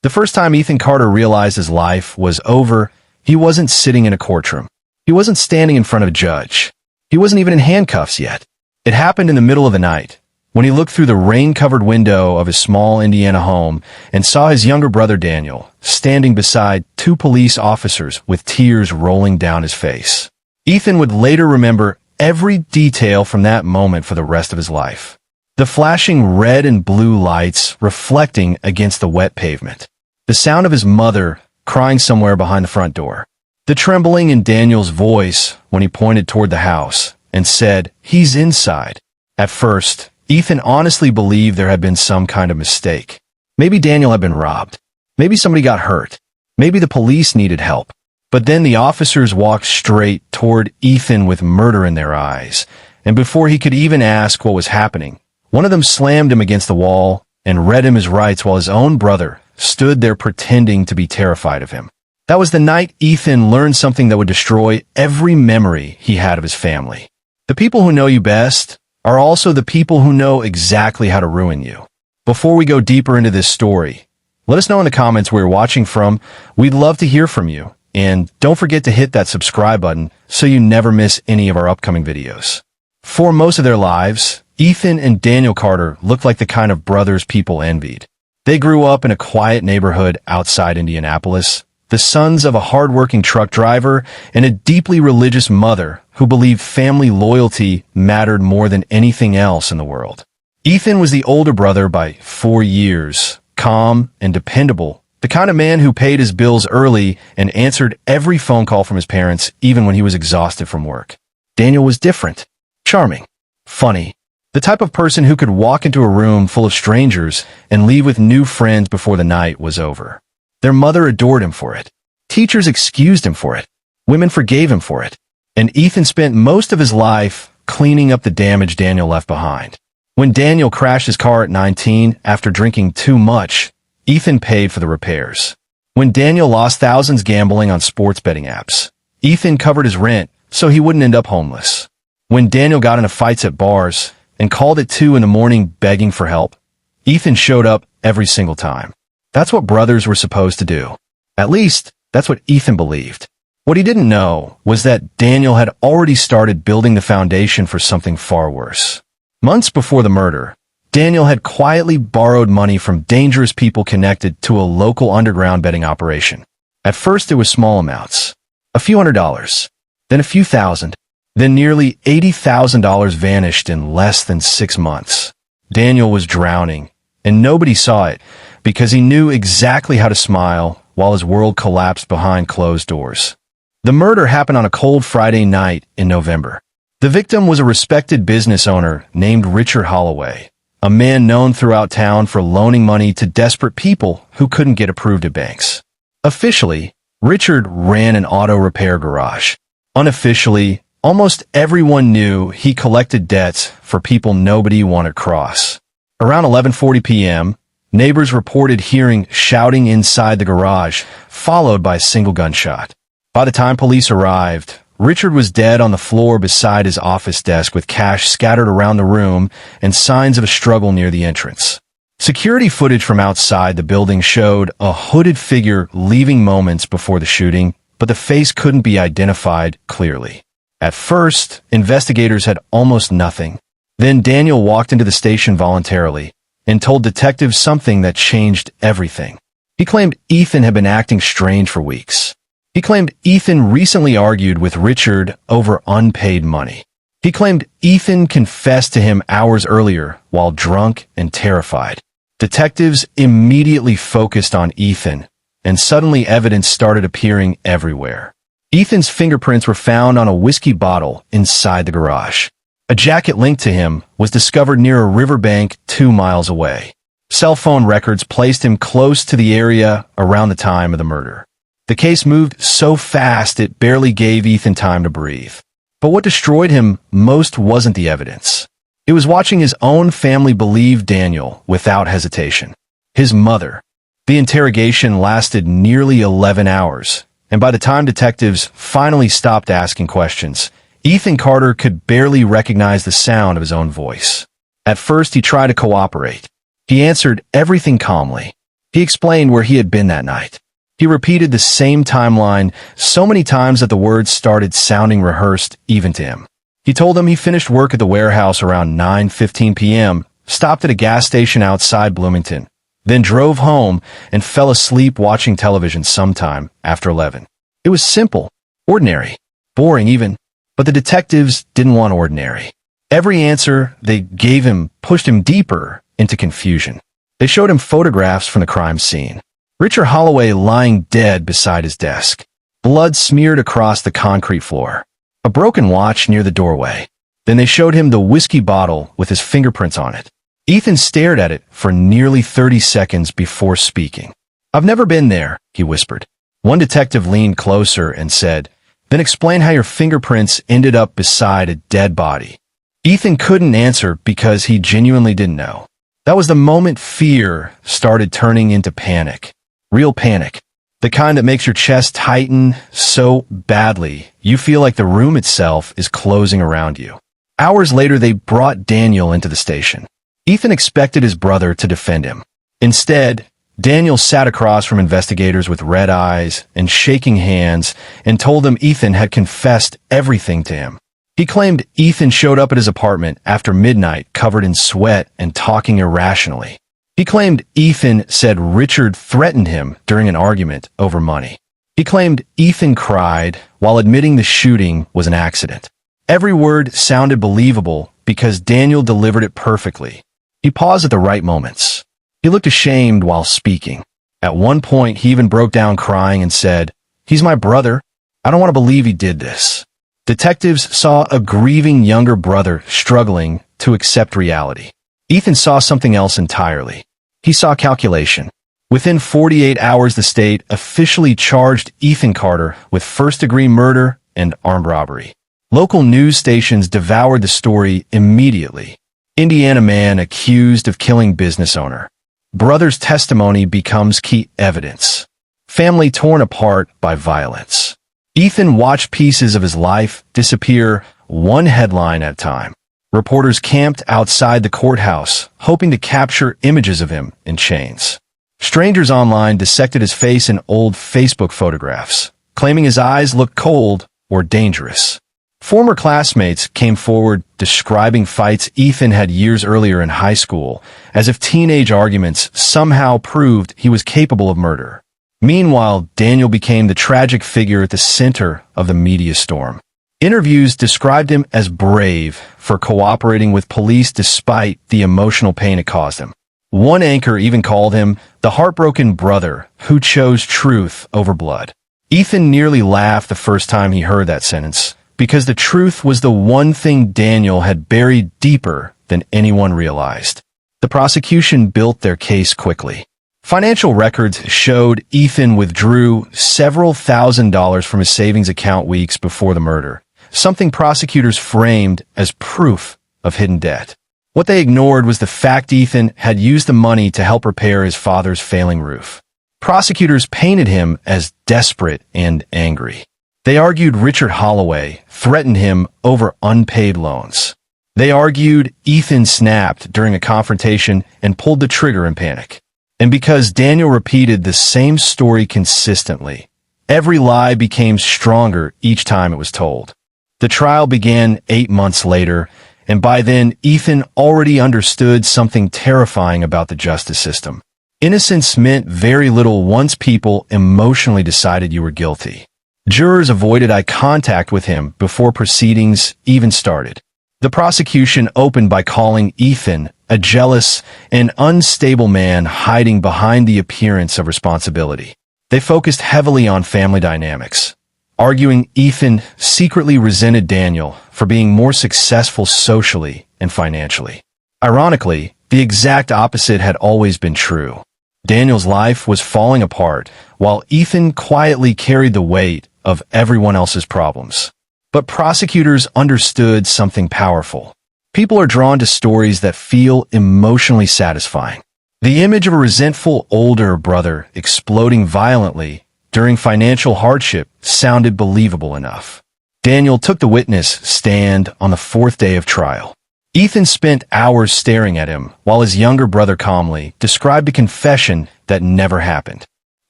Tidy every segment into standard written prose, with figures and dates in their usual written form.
The first time Ethan Carter realized his life was over, he wasn't sitting in a courtroom. He wasn't standing in front of a judge. He wasn't even in handcuffs yet. It happened in the middle of the night, when he looked through the rain-covered window of his small Indiana home and saw his younger brother Daniel standing beside two police officers with tears rolling down his face. Ethan would later remember every detail from that moment for the rest of his life. The flashing red and blue lights reflecting against the wet pavement. The sound of his mother crying somewhere behind the front door. The trembling in Daniel's voice when he pointed toward the house and said, "He's inside." At first, Ethan honestly believed there had been some kind of mistake. Maybe Daniel had been robbed. Maybe somebody got hurt. Maybe the police needed help. But then the officers walked straight toward Ethan with murder in their eyes. And before he could even ask what was happening, one of them slammed him against the wall and read him his rights while his own brother stood there pretending to be terrified of him. That was the night Ethan learned something that would destroy every memory he had of his family. The people who know you best are also the people who know exactly how to ruin you. Before we go deeper into this story, let us know in the comments where you're watching from. We'd love to hear from you. And don't forget to hit that subscribe button so you never miss any of our upcoming videos. For most of their lives, Ethan and Daniel Carter looked like the kind of brothers people envied. They grew up in a quiet neighborhood outside Indianapolis, the sons of a hard-working truck driver and a deeply religious mother who believed family loyalty mattered more than anything else in the world. Ethan was the older brother by 4 years, calm and dependable, the kind of man who paid his bills early and answered every phone call from his parents even when he was exhausted from work. Daniel was different, charming, funny, the type of person who could walk into a room full of strangers and leave with new friends before the night was over. Their mother adored him for it. Teachers excused him for it. Women forgave him for it. And Ethan spent most of his life cleaning up the damage Daniel left behind. When Daniel crashed his car at 19 after drinking too much, Ethan paid for the repairs. When Daniel lost thousands gambling on sports betting apps, Ethan covered his rent so he wouldn't end up homeless. When Daniel got into fights at bars and called at 2 in the morning begging for help, Ethan showed up every single time. That's what brothers were supposed to do. At least, that's what Ethan believed. What he didn't know was that Daniel had already started building the foundation for something far worse. Months before the murder, Daniel had quietly borrowed money from dangerous people connected to a local underground betting operation. At first, it was small amounts, a few $100s, then a few thousand, then nearly $80,000 vanished in less than 6 months. Daniel was drowning, and nobody saw it because he knew exactly how to smile while his world collapsed behind closed doors. The murder happened on a cold Friday night in November. The victim was a respected business owner named Richard Holloway, a man known throughout town for loaning money to desperate people who couldn't get approved at banks. Officially, Richard ran an auto repair garage. Unofficially, almost everyone knew he collected debts for people nobody wanted to cross. Around 11:40 p.m., neighbors reported hearing shouting inside the garage, followed by a single gunshot. By the time police arrived, Richard was dead on the floor beside his office desk with cash scattered around the room and signs of a struggle near the entrance. Security footage from outside the building showed a hooded figure leaving moments before the shooting, but the face couldn't be identified clearly. At first, investigators had almost nothing. Then Daniel walked into the station voluntarily and told detectives something that changed everything. He claimed Ethan had been acting strange for weeks. He claimed Ethan recently argued with Richard over unpaid money. He claimed Ethan confessed to him hours earlier while drunk and terrified. Detectives immediately focused on Ethan, and suddenly evidence started appearing everywhere. Ethan's fingerprints were found on a whiskey bottle inside the garage. A jacket linked to him was discovered near a riverbank 2 miles away. Cell phone records placed him close to the area around the time of the murder. The case moved so fast it barely gave Ethan time to breathe. But what destroyed him most wasn't the evidence. It was watching his own family believe Daniel without hesitation. His mother. The interrogation lasted nearly 11 hours, and by the time detectives finally stopped asking questions, Ethan Carter could barely recognize the sound of his own voice. At first, he tried to cooperate. He answered everything calmly. He explained where he had been that night. He repeated the same timeline so many times that the words started sounding rehearsed even to him. He told them he finished work at the warehouse around 9:15 p.m., stopped at a gas station outside Bloomington, then drove home and fell asleep watching television sometime after 11. It was simple, ordinary, boring even, but the detectives didn't want ordinary. Every answer they gave him pushed him deeper into confusion. They showed him photographs from the crime scene. Richard Holloway lying dead beside his desk, blood smeared across the concrete floor, a broken watch near the doorway. Then they showed him the whiskey bottle with his fingerprints on it. Ethan stared at it for nearly 30 seconds before speaking. "I've never been there," he whispered. One detective leaned closer and said, "Then explain how your fingerprints ended up beside a dead body." Ethan couldn't answer because he genuinely didn't know. That was the moment fear started turning into panic. Real panic. The kind that makes your chest tighten so badly you feel like the room itself is closing around you. Hours later, they brought Daniel into the station. Ethan expected his brother to defend him. Instead, Daniel sat across from investigators with red eyes and shaking hands and told them Ethan had confessed everything to him. He claimed Ethan showed up at his apartment after midnight covered in sweat and talking irrationally. He claimed Ethan said Richard threatened him during an argument over money. He claimed Ethan cried while admitting the shooting was an accident. Every word sounded believable because Daniel delivered it perfectly. He paused at the right moments. He looked ashamed while speaking. At one point, he even broke down crying and said, "He's my brother. I don't want to believe he did this." Detectives saw a grieving younger brother struggling to accept reality. Ethan saw something else entirely. He saw calculation. Within 48 hours, the state officially charged Ethan Carter with first-degree murder and armed robbery. Local news stations devoured the story immediately. Indiana man accused of killing business owner. Brother's testimony becomes key evidence. Family torn apart by violence. Ethan watched pieces of his life disappear one headline at a time. Reporters camped outside the courthouse, hoping to capture images of him in chains. Strangers online dissected his face in old Facebook photographs, claiming his eyes looked cold or dangerous. Former classmates came forward describing fights Ethan had years earlier in high school, as if teenage arguments somehow proved he was capable of murder. Meanwhile, Daniel became the tragic figure at the center of the media storm. Interviews described him as brave for cooperating with police despite the emotional pain it caused him. One anchor even called him the heartbroken brother who chose truth over blood. Ethan nearly laughed the first time he heard that sentence, because the truth was the one thing Daniel had buried deeper than anyone realized. The prosecution built their case quickly. Financial records showed Ethan withdrew several $1,000s from his savings account weeks before the murder, something prosecutors framed as proof of hidden debt. What they ignored was the fact Ethan had used the money to help repair his father's failing roof. Prosecutors painted him as desperate and angry. They argued Richard Holloway threatened him over unpaid loans. They argued Ethan snapped during a confrontation and pulled the trigger in panic. And because Daniel repeated the same story consistently, every lie became stronger each time it was told. The trial began 8 months later, and by then Ethan already understood something terrifying about the justice system. Innocence meant very little once people emotionally decided you were guilty. Jurors avoided eye contact with him before proceedings even started. The prosecution opened by calling Ethan a jealous and unstable man hiding behind the appearance of responsibility. They focused heavily on family dynamics, arguing Ethan secretly resented Daniel for being more successful socially and financially. Ironically, the exact opposite had always been true. Daniel's life was falling apart, while Ethan quietly carried the weight of everyone else's problems. But prosecutors understood something powerful. People are drawn to stories that feel emotionally satisfying. The image of a resentful older brother exploding violently during financial hardship sounded believable enough. Daniel took the witness stand on the fourth day of trial. Ethan spent hours staring at him, while his younger brother calmly described a confession that never happened.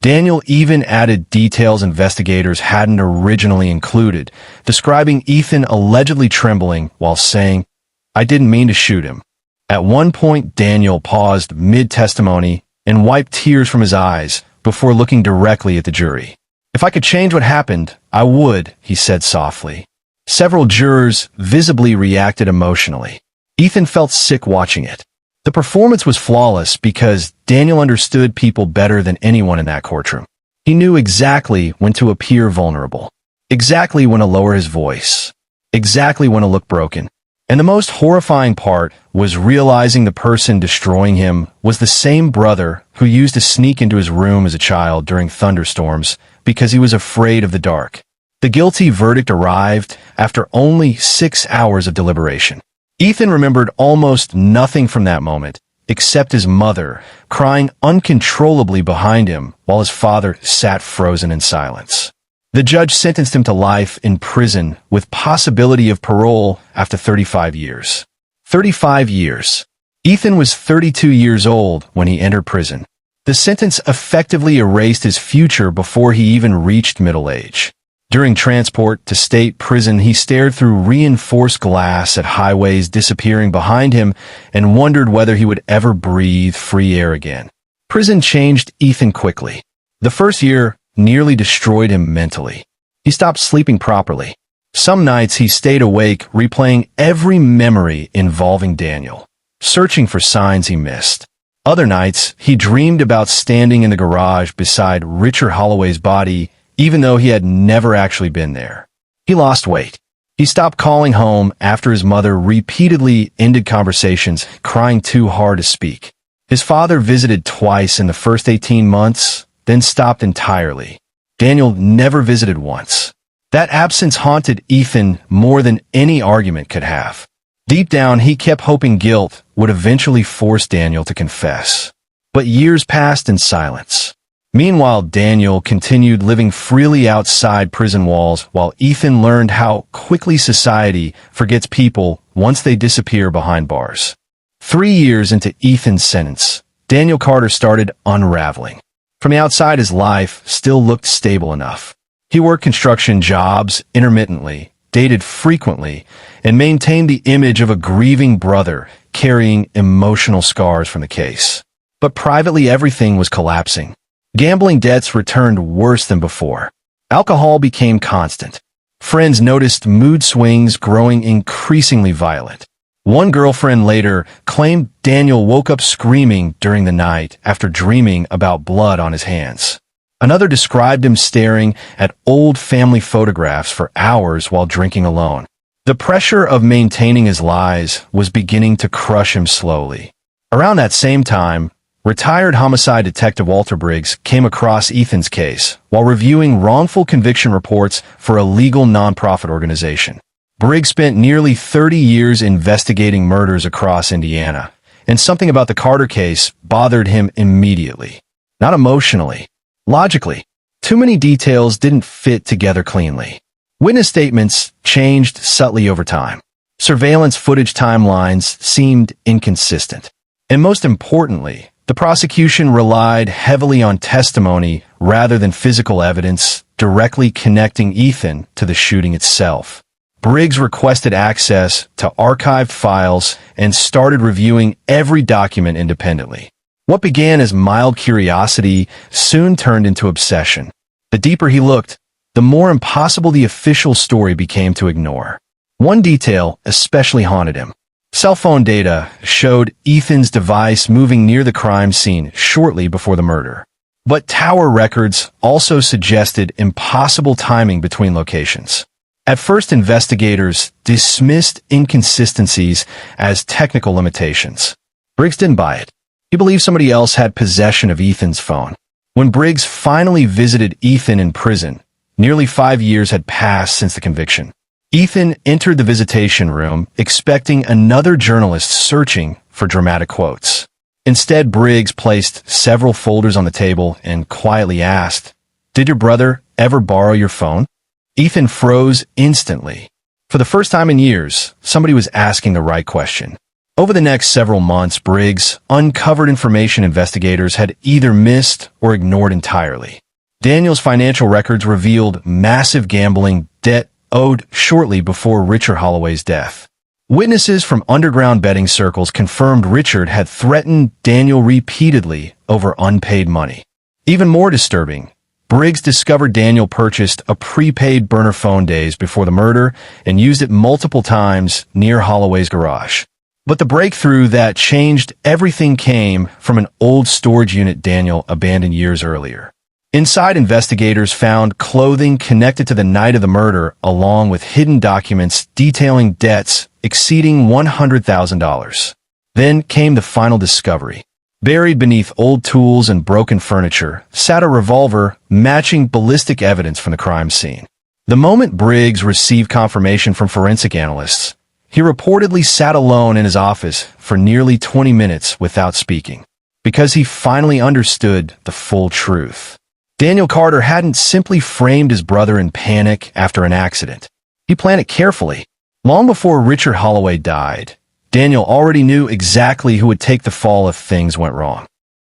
Daniel even added details investigators hadn't originally included, describing Ethan allegedly trembling while saying, "I didn't mean to shoot him." At one point, Daniel paused mid-testimony and wiped tears from his eyes before looking directly at the jury. "If I could change what happened, I would," he said softly. Several jurors visibly reacted emotionally. Ethan felt sick watching it. The performance was flawless because Daniel understood people better than anyone in that courtroom. He knew exactly when to appear vulnerable, exactly when to lower his voice, exactly when to look broken. And the most horrifying part was realizing the person destroying him was the same brother who used to sneak into his room as a child during thunderstorms because he was afraid of the dark. The guilty verdict arrived after only 6 hours of deliberation. Ethan remembered almost nothing from that moment, except his mother, crying uncontrollably behind him while his father sat frozen in silence. The judge sentenced him to life in prison with possibility of parole after 35 years. 35 years. Ethan was 32 years old when he entered prison. The sentence effectively erased his future before he even reached middle age. During transport to state prison, he stared through reinforced glass at highways disappearing behind him and wondered whether he would ever breathe free air again. Prison changed Ethan quickly. The first year nearly destroyed him mentally. He stopped sleeping properly. Some nights he stayed awake, replaying every memory involving Daniel, searching for signs he missed. Other nights, he dreamed about standing in the garage beside Richard Holloway's body, even though he had never actually been there. He lost weight. He stopped calling home after his mother repeatedly ended conversations, crying too hard to speak. His father visited twice in the first 18 months, then stopped entirely. Daniel never visited once. That absence haunted Ethan more than any argument could have. Deep down, he kept hoping guilt would eventually force Daniel to confess. But years passed in silence. Meanwhile, Daniel continued living freely outside prison walls while Ethan learned how quickly society forgets people once they disappear behind bars. 3 years into Ethan's sentence, Daniel Carter started unraveling. From the outside, his life still looked stable enough. He worked construction jobs intermittently, dated frequently, and maintained the image of a grieving brother carrying emotional scars from the case. But privately, everything was collapsing. Gambling debts returned worse than before. Alcohol became constant. Friends noticed mood swings growing increasingly violent. One girlfriend later claimed Daniel woke up screaming during the night after dreaming about blood on his hands. Another described him staring at old family photographs for hours while drinking alone. The pressure of maintaining his lies was beginning to crush him slowly. Around that same time, retired homicide detective Walter Briggs came across Ethan's case while reviewing wrongful conviction reports for a legal nonprofit organization. Briggs spent nearly 30 years investigating murders across Indiana, and something about the Carter case bothered him immediately. Not emotionally, logically. Too many details didn't fit together cleanly. Witness statements changed subtly over time. Surveillance footage timelines seemed inconsistent. And most importantly, the prosecution relied heavily on testimony rather than physical evidence directly connecting Ethan to the shooting itself. Briggs requested access to archived files and started reviewing every document independently. What began as mild curiosity soon turned into obsession. The deeper he looked, the more impossible the official story became to ignore. One detail especially haunted him. Cell phone data showed Ethan's device moving near the crime scene shortly before the murder. But tower records also suggested impossible timing between locations. At first, investigators dismissed inconsistencies as technical limitations. Briggs didn't buy it. He believed somebody else had possession of Ethan's phone. When Briggs finally visited Ethan in prison, nearly 5 years had passed since the conviction. Ethan entered the visitation room, expecting another journalist searching for dramatic quotes. Instead, Briggs placed several folders on the table and quietly asked, "Did your brother ever borrow your phone?" Ethan froze instantly. For the first time in years, somebody was asking the right question. Over the next several months, Briggs uncovered information investigators had either missed or ignored entirely. Daniel's financial records revealed massive gambling debt owed shortly before Richard Holloway's death. Witnesses from underground betting circles confirmed Richard had threatened Daniel repeatedly over unpaid money. Even more disturbing, Briggs discovered Daniel purchased a prepaid burner phone days before the murder and used it multiple times near Holloway's garage. But the breakthrough that changed everything came from an old storage unit Daniel abandoned years earlier. Inside, investigators found clothing connected to the night of the murder, along with hidden documents detailing debts exceeding $100,000. Then came the final discovery. Buried beneath old tools and broken furniture sat a revolver matching ballistic evidence from the crime scene. The moment Briggs received confirmation from forensic analysts, he reportedly sat alone in his office for nearly 20 minutes without speaking, because he finally understood the full truth. Daniel Carter hadn't simply framed his brother in panic after an accident. He planned it carefully. Long before Richard Holloway died, Daniel already knew exactly who would take the fall if things went wrong.